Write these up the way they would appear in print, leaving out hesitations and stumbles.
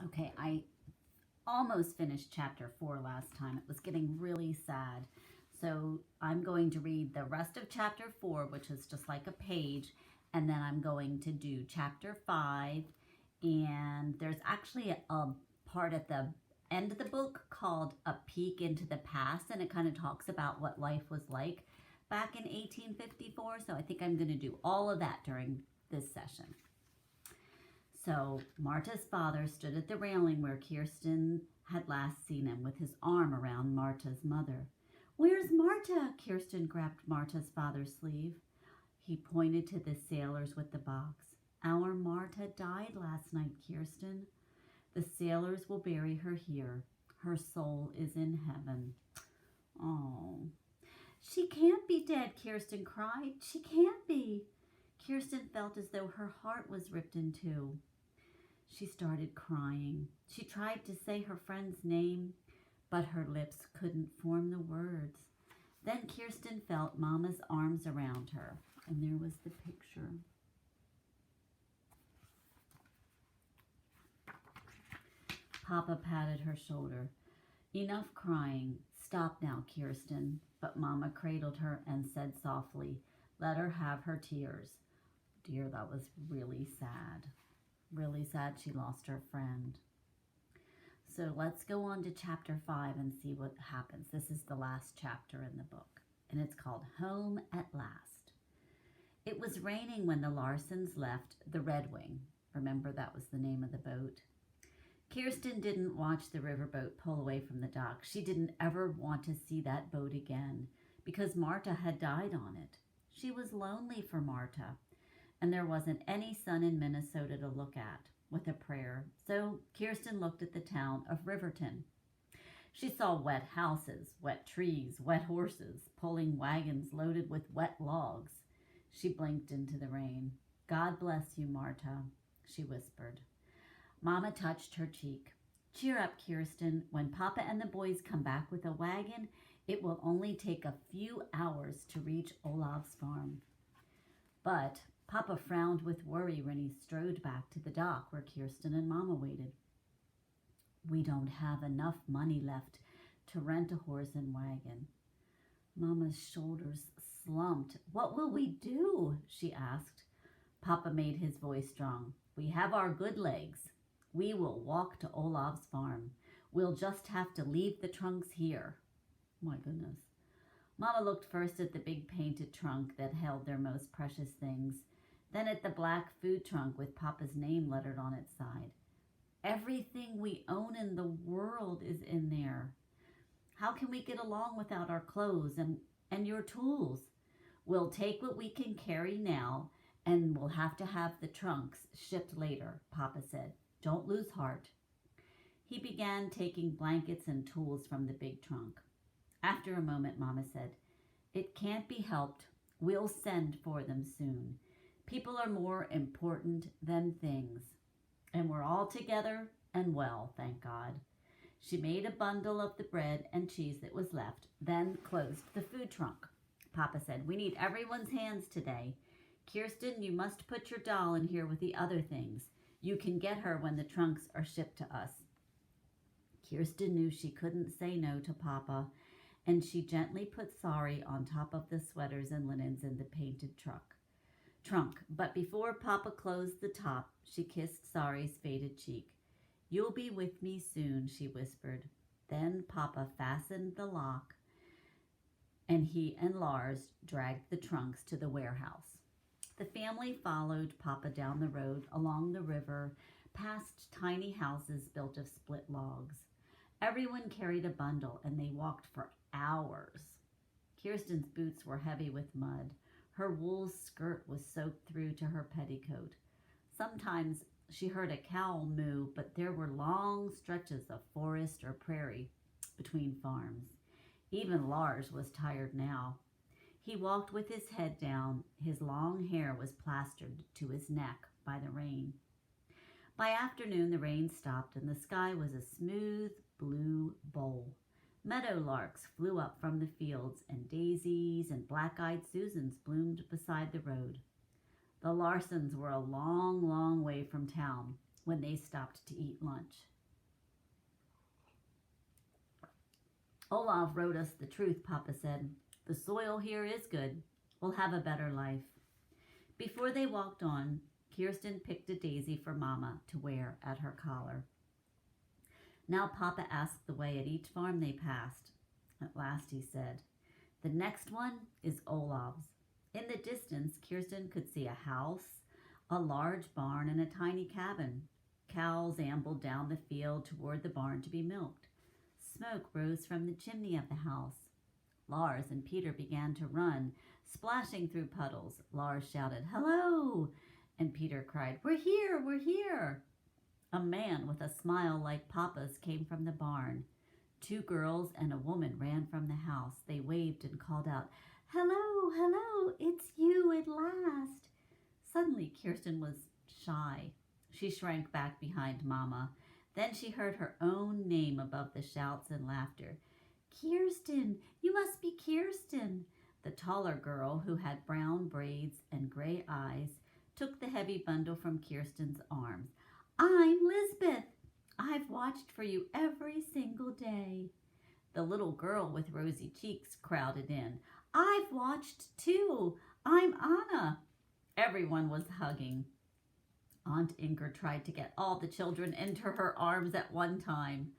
Okay, I almost finished chapter 4 last time. It was getting really sad. So I'm going to read the rest of chapter 4, which is just like a page, and then I'm going to do chapter 5. And there's actually a part at the end of the book called A Peek into the Past, and it kind of talks about what life was like back in 1854. So I think I'm going to do all of that during this session. So Marta's father stood at the railing where Kirsten had last seen him with his arm around Marta's mother. "Where's Marta?" Kirsten grabbed Marta's father's sleeve. He pointed to the sailors with the box. "Our Marta died last night, Kirsten. The sailors will bury her here. Her soul is in heaven." Oh. "She can't be dead," Kirsten cried. "She can't be." Kirsten felt as though her heart was ripped in two. She started crying. She tried to say her friend's name, but her lips couldn't form the words. Then Kirsten felt Mama's arms around her, and there was the picture. Papa patted her shoulder. "Enough crying. Stop now, Kirsten." But Mama cradled her and said softly, "Let her have her tears." Dear, that was really sad. Really sad she lost her friend. So let's go on to chapter 5 and see what happens. This is the last chapter in the book, and it's called Home at Last. It was raining when the Larsons left the Red Wing. Remember, that was the name of the boat. Kirsten didn't watch the riverboat pull away from the dock. She didn't ever want to see that boat again because Marta had died on it. She was lonely for Marta, and there wasn't any sun in Minnesota to look at with a prayer. So Kirsten looked at the town of Riverton. She saw wet houses, wet trees, wet horses, pulling wagons loaded with wet logs. She blinked into the rain. "God bless you, Marta," she whispered. Mama touched her cheek. "Cheer up, Kirsten. When Papa and the boys come back with a wagon, it will only take a few hours to reach Olaf's farm." But Papa frowned with worry when he strode back to the dock where Kirsten and Mama waited. "We don't have enough money left to rent a horse and wagon." Mama's shoulders slumped. "What will we do?" she asked. Papa made his voice strong. "We have our good legs. We will walk to Olaf's farm. We'll just have to leave the trunks here." My goodness. Mama looked first at the big painted trunk that held their most precious things, then at the black food trunk with Papa's name lettered on its side. "Everything we own in the world is in there. How can we get along without our clothes and your tools?" "We'll take what we can carry now, and we'll have to have the trunks shipped later," Papa said. "Don't lose heart." He began taking blankets and tools from the big trunk. After a moment, Mama said, "It can't be helped. We'll send for them soon. People are more important than things. And we're all together and well, thank God." She made a bundle of the bread and cheese that was left, then closed the food trunk. Papa said, "We need everyone's hands today. Kirsten, you must put your doll in here with the other things. You can get her when the trunks are shipped to us." Kirsten knew she couldn't say no to Papa, and she gently put Sari on top of the sweaters and linens in the painted trunk. But before Papa closed the top, she kissed Sari's faded cheek. "You'll be with me soon," she whispered. Then Papa fastened the lock, and he and Lars dragged the trunks to the warehouse. The family followed Papa down the road, along the river, past tiny houses built of split logs. Everyone carried a bundle, and they walked for hours. Kirsten's boots were heavy with mud. Her wool skirt was soaked through to her petticoat. Sometimes she heard a cow moo, but there were long stretches of forest or prairie between farms. Even Lars was tired now. He walked with his head down. His long hair was plastered to his neck by the rain. By afternoon, the rain stopped, and the sky was a smooth blue bowl. Meadowlarks flew up from the fields, and daisies and black-eyed Susans bloomed beside the road. The Larsons were a long, long way from town. when they stopped to eat lunch. Olaf wrote us the truth, Papa said. The soil here is good. We'll have a better life. Before they walked on, Kirsten picked a daisy for Mama to wear at her collar. Now Papa asked the way at each farm they passed. At last he said, "The next one is Olaf's." In the distance, Kirsten could see a house, a large barn, and a tiny cabin. Cows ambled down the field toward the barn to be milked. Smoke rose from the chimney of the house. Lars and Peter began to run, splashing through puddles. Lars shouted, "Hello!" and Peter cried, "We're here! We're here!" A man with a smile like Papa's came from the barn. 2 girls and a woman ran from the house. They waved and called out, "Hello, hello, it's you at last." Suddenly, Kirsten was shy. She shrank back behind Mama. Then she heard her own name above the shouts and laughter. "Kirsten, you must be Kirsten." The taller girl, who had brown braids and gray eyes, took the heavy bundle from Kirsten's arms. "I'm Lisbeth. I've watched for you every single day." The little girl with rosy cheeks crowded in. "I've watched too. I'm Anna." Everyone was hugging. Aunt Inger tried to get all the children into her arms at one time.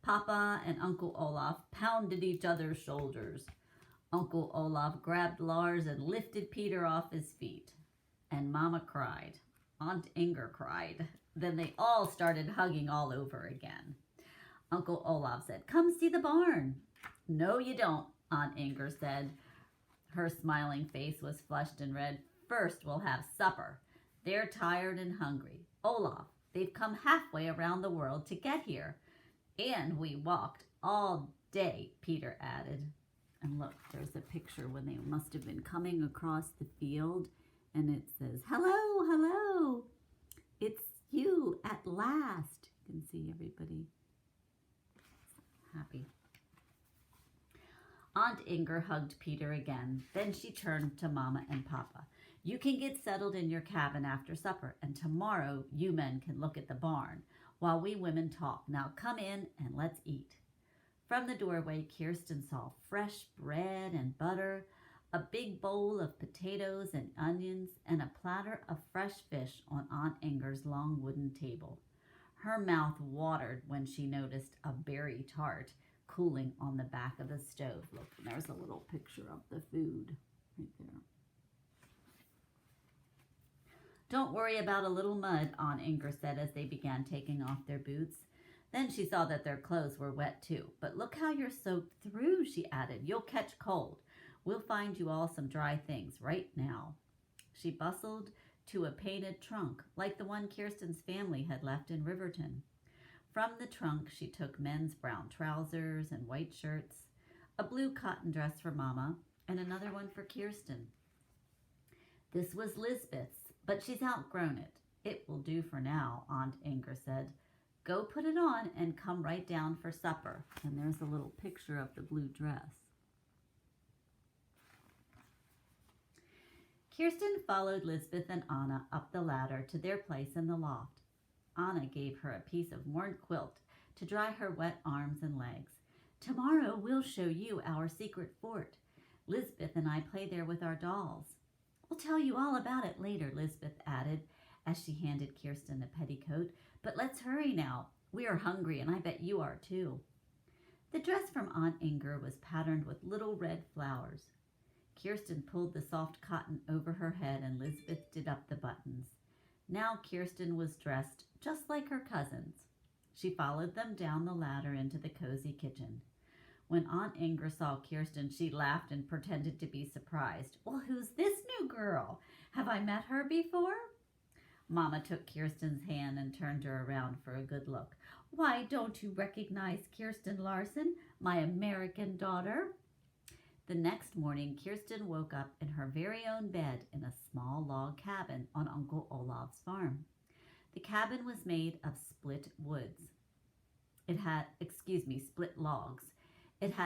Papa and Uncle Olaf pounded each other's shoulders. Uncle Olaf grabbed Lars and lifted Peter off his feet. And Mama cried. Aunt Inger cried. Then they all started hugging all over again. Uncle Olaf said, "Come see the barn." "No, you don't," Aunt Inger said. Her smiling face was flushed and red. "First, we'll have supper. They're tired and hungry. Olaf, they've come halfway around the world to get here. And we walked all day," Peter added. And look, there's a picture when they must have been coming across the field. And it says, "Hello, hello. It's you at last." You can see everybody happy. Aunt Inger hugged Peter again. Then she turned to Mama and Papa. "You can get settled in your cabin after supper, and tomorrow you men can look at the barn while we women talk. Now come in and let's eat." From the doorway, Kirsten saw fresh bread and butter, a big bowl of potatoes and onions, and a platter of fresh fish on Aunt Inger's long wooden table. Her mouth watered when she noticed a berry tart cooling on the back of the stove. Look, there's a little picture of the food right there. "Don't worry about a little mud," Aunt Inger said as they began taking off their boots. Then she saw that their clothes were wet too. "But look how you're soaked through," she added. "You'll catch cold. We'll find you all some dry things right now." She bustled to a painted trunk, like the one Kirsten's family had left in Riverton. From the trunk, she took men's brown trousers and white shirts, a blue cotton dress for Mama, and another one for Kirsten. This was Lisbeth's, but she's outgrown it. "It will do for now," Aunt Inger said. "Go put it on and come right down for supper." And there's a little picture of the blue dress. Kirsten followed Lisbeth and Anna up the ladder to their place in the loft. Anna gave her a piece of worn quilt to dry her wet arms and legs. "Tomorrow we'll show you our secret fort. Lisbeth and I play there with our dolls." "We'll tell you all about it later," Lisbeth added as she handed Kirsten a petticoat. "But let's hurry now. We are hungry, and I bet you are too." The dress from Aunt Inger was patterned with little red flowers. Kirsten pulled the soft cotton over her head, and Lisbeth did up the buttons. Now Kirsten was dressed just like her cousins. She followed them down the ladder into the cozy kitchen. When Aunt Inger saw Kirsten, she laughed and pretended to be surprised. "Well, who's this new girl? Have I met her before?" Mama took Kirsten's hand and turned her around for a good look. "Why, don't you recognize Kirsten Larson, my American daughter?" The next morning, Kirsten woke up in her very own bed in a small log cabin on Uncle Olaf's farm. The cabin was made of split logs. It had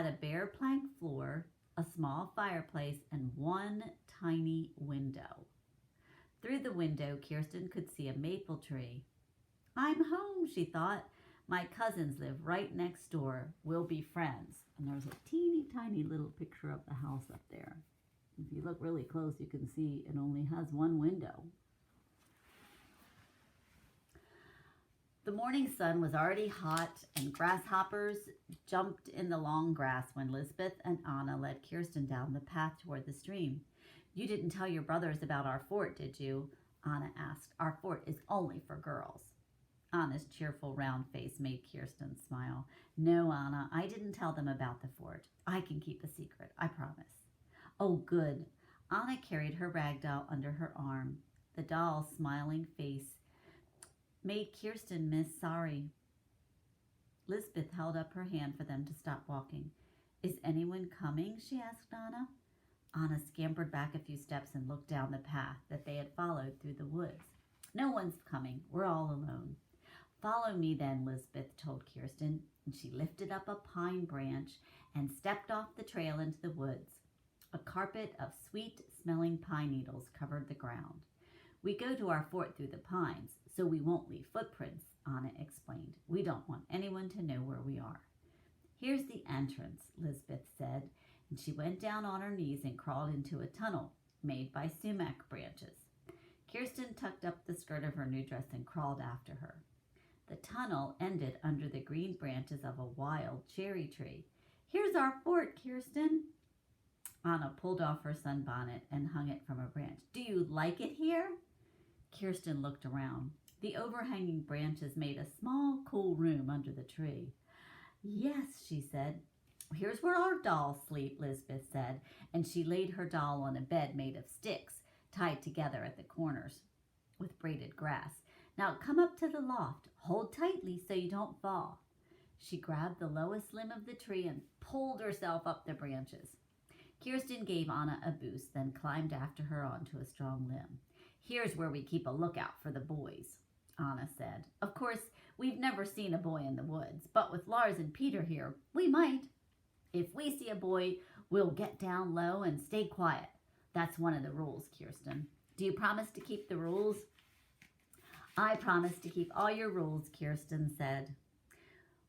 a bare plank floor, a small fireplace, and one tiny window. Through the window, Kirsten could see a maple tree. I'm home, she thought. My cousins live right next door. We'll be friends. And there's a teeny tiny little picture of the house up there. If you look really close, you can see it only has one window. The morning sun was already hot, and grasshoppers jumped in the long grass when Lisbeth and Anna led Kirsten down the path toward the stream. You didn't tell your brothers about our fort, did you? Anna asked. Our fort is only for girls. Anna's cheerful round face made Kirsten smile. No, Anna, I didn't tell them about the fort. I can keep a secret, I promise. Oh, good. Anna carried her rag doll under her arm. The doll's smiling face made Kirsten miss sorry. Lisbeth held up her hand for them to stop walking. Is anyone coming? She asked Anna. Anna scampered back a few steps and looked down the path that they had followed through the woods. No one's coming. We're all alone. Follow me then, Lisbeth told Kirsten, and she lifted up a pine branch and stepped off the trail into the woods. A carpet of sweet-smelling pine needles covered the ground. We go to our fort through the pines, so we won't leave footprints, Anna explained. We don't want anyone to know where we are. Here's the entrance, Lisbeth said, and she went down on her knees and crawled into a tunnel made by sumac branches. Kirsten tucked up the skirt of her new dress and crawled after her. The tunnel ended under the green branches of a wild cherry tree. Here's our fort, Kirsten. Anna pulled off her sunbonnet and hung it from a branch. Do you like it here? Kirsten looked around. The overhanging branches made a small, cool room under the tree. Yes, she said. Here's where our dolls sleep, Lisbeth said, and she laid her doll on a bed made of sticks tied together at the corners with braided grass. Now come up to the loft. Hold tightly so you don't fall. She grabbed the lowest limb of the tree and pulled herself up the branches. Kirsten gave Anna a boost, then climbed after her onto a strong limb. Here's where we keep a lookout for the boys, Anna said. Of course, we've never seen a boy in the woods, but with Lars and Peter here, we might. If we see a boy, we'll get down low and stay quiet. That's one of the rules, Kirsten. Do you promise to keep the rules? I promise to keep all your rules, Kirsten said.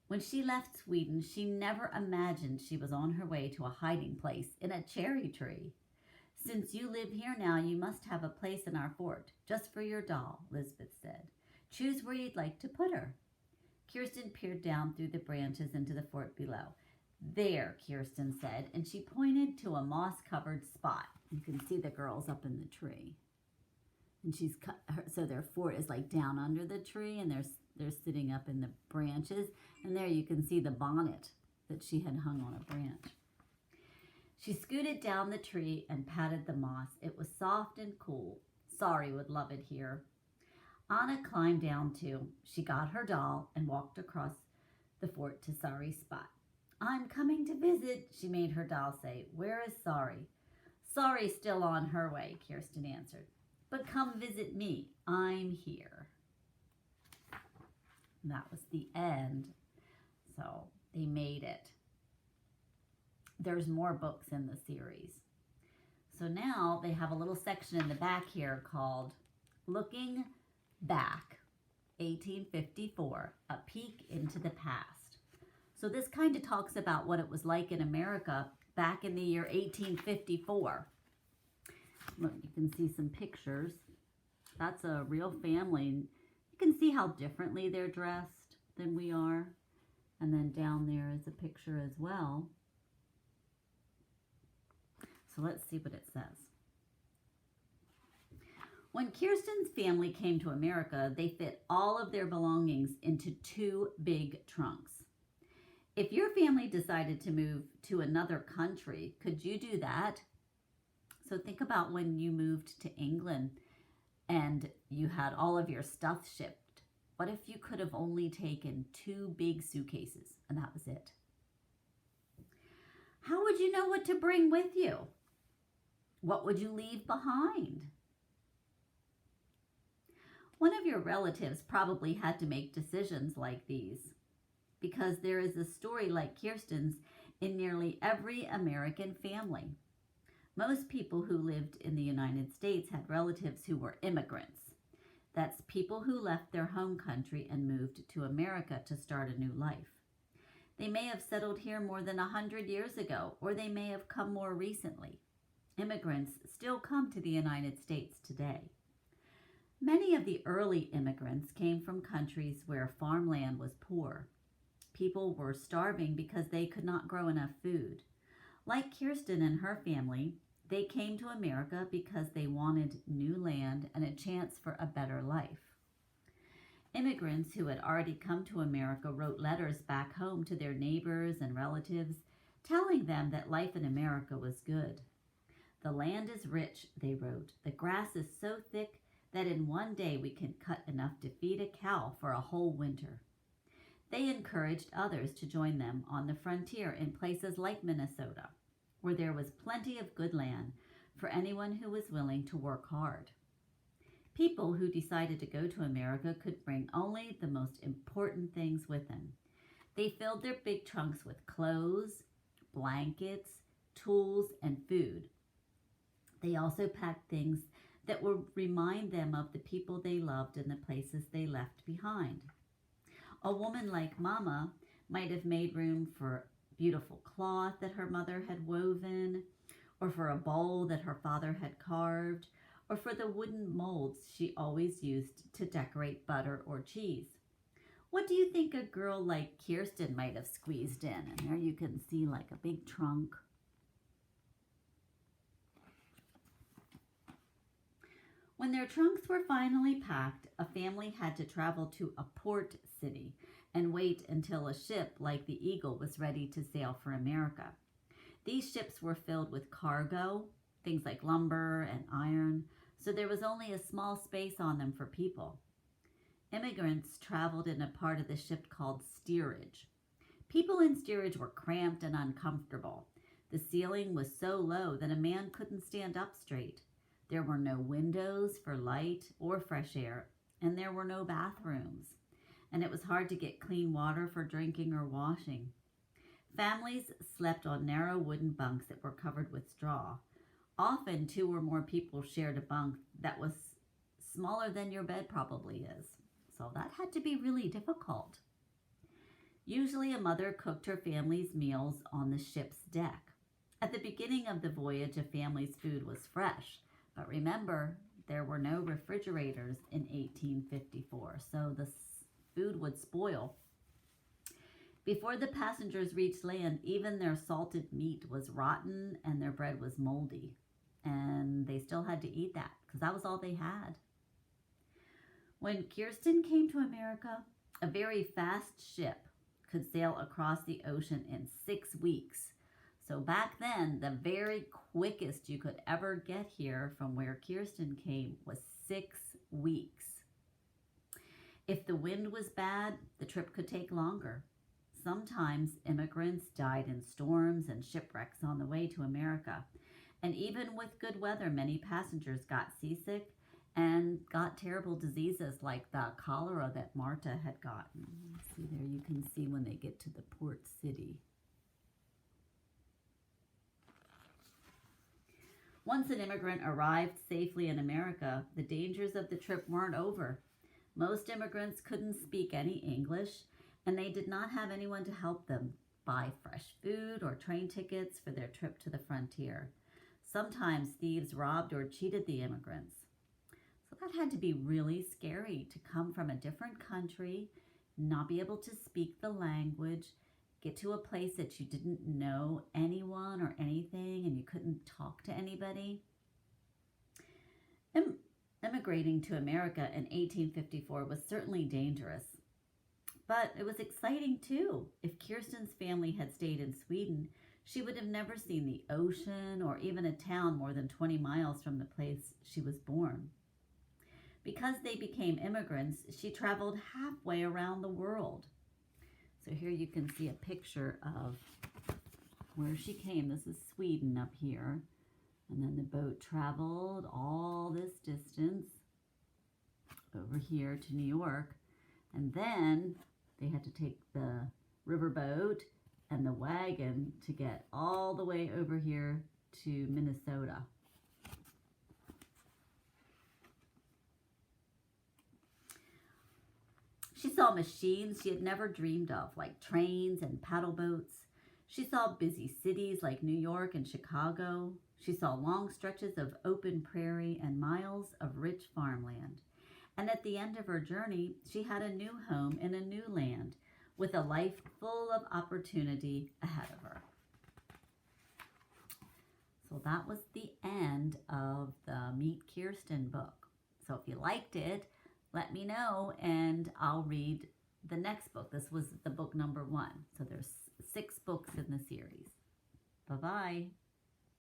When she left Sweden, she never imagined she was on her way to a hiding place in a cherry tree. Since you live here now, you must have a place in our fort, just for your doll, Lisbeth said. Choose where you'd like to put her. Kirsten peered down through the branches into the fort below. There, Kirsten said, and she pointed to a moss-covered spot. You can see the girls up in the tree. And so their fort is like down under the tree, and they're sitting up in the branches. And there you can see the bonnet that she had hung on a branch. She scooted down the tree and patted the moss. It was soft and cool. Sari would love it here. Anna climbed down too. She got her doll and walked across the fort to Sari's spot. I'm coming to visit, she made her doll say. Where is Sari? Sari's still on her way, Kirsten answered. But come visit me. I'm here. And that was the end. So they made it. There's more books in the series. So now they have a little section in the back here called Looking Back, 1854, A Peek into the Past. So this kind of talks about what it was like in America back in the year 1854. Look, you can see some pictures. That's a real family. You can see how differently they're dressed than we are. And then down there is a picture as well. So let's see what it says. When Kirsten's family came to America, they fit all of their belongings into 2 big trunks. If your family decided to move to another country, could you do that? So think about when you moved to England and you had all of your stuff shipped. What if you could have only taken 2 big suitcases and that was it? How would you know what to bring with you? What would you leave behind? One of your relatives probably had to make decisions like these because there is a story like Kirsten's in nearly every American family. Most people who lived in the United States had relatives who were immigrants. That's people who left their home country and moved to America to start a new life. They may have settled here more than 100 years ago, or they may have come more recently. Immigrants still come to the United States today. Many of the early immigrants came from countries where farmland was poor. People were starving because they could not grow enough food. Like Kirsten and her family, they came to America because they wanted new land and a chance for a better life. Immigrants who had already come to America wrote letters back home to their neighbors and relatives, telling them that life in America was good. The land is rich, they wrote. The grass is so thick that in one day we can cut enough to feed a cow for a whole winter. They encouraged others to join them on the frontier in places like Minnesota, where there was plenty of good land for anyone who was willing to work hard. People who decided to go to America could bring only the most important things with them. They filled their big trunks with clothes, blankets, tools, and food. They also packed things that would remind them of the people they loved and the places they left behind. A woman like Mama might have made room for beautiful cloth that her mother had woven, or for a bowl that her father had carved, or for the wooden molds she always used to decorate butter or cheese. What do you think a girl like Kirsten might have squeezed in? And there you can see like a big trunk. When their trunks were finally packed, a family had to travel to a port city and wait until a ship like the Eagle was ready to sail for America. These ships were filled with cargo, things like lumber and iron, so there was only a small space on them for people. Immigrants traveled in a part of the ship called steerage. People in steerage were cramped and uncomfortable. The ceiling was so low that a man couldn't stand up straight. There were no windows for light or fresh air, and there were no bathrooms. And it was hard to get clean water for drinking or washing. Families slept on narrow wooden bunks that were covered with straw. Often 2 or more people shared a bunk that was smaller than your bed probably is. So that had to be really difficult. Usually a mother cooked her family's meals on the ship's deck. At the beginning of the voyage, a family's food was fresh. But remember, there were no refrigerators in 1854, so the food would spoil. Before the passengers reached land, even their salted meat was rotten and their bread was moldy. And they still had to eat that because that was all they had. When Kirsten came to America, a very fast ship could sail across the ocean in 6 weeks. So back then, the very quickest you could ever get here from where Kirsten came was 6 weeks. If the wind was bad, the trip could take longer. Sometimes immigrants died in storms and shipwrecks on the way to America. And even with good weather, many passengers got seasick and got terrible diseases like the cholera that Marta had gotten. See there, you can see when they get to the port city. Once an immigrant arrived safely in America, the dangers of the trip weren't over. Most immigrants couldn't speak any English, and they did not have anyone to help them buy fresh food or train tickets for their trip to the frontier. Sometimes thieves robbed or cheated the immigrants. So that had to be really scary to come from a different country, not be able to speak the language, get to a place that you didn't know anyone or anything and you couldn't talk to anybody. Immigrating to America in 1854 was certainly dangerous, but it was exciting too. If Kirsten's family had stayed in Sweden, she would have never seen the ocean or even a town more than 20 miles from the place she was born. Because they became immigrants, she traveled halfway around the world. So here you can see a picture of where she came. This is Sweden up here. And then the boat traveled all this distance over here to New York. And then they had to take the riverboat and the wagon to get all the way over here to Minnesota. She saw machines she had never dreamed of, like trains and paddle boats. She saw busy cities like New York and Chicago. She saw long stretches of open prairie and miles of rich farmland. And at the end of her journey, she had a new home in a new land with a life full of opportunity ahead of her. So that was the end of the Meet Kirsten book. So if you liked it, let me know and I'll read the next book. This was the book number 1. So there's 6 books in the series. Bye-bye.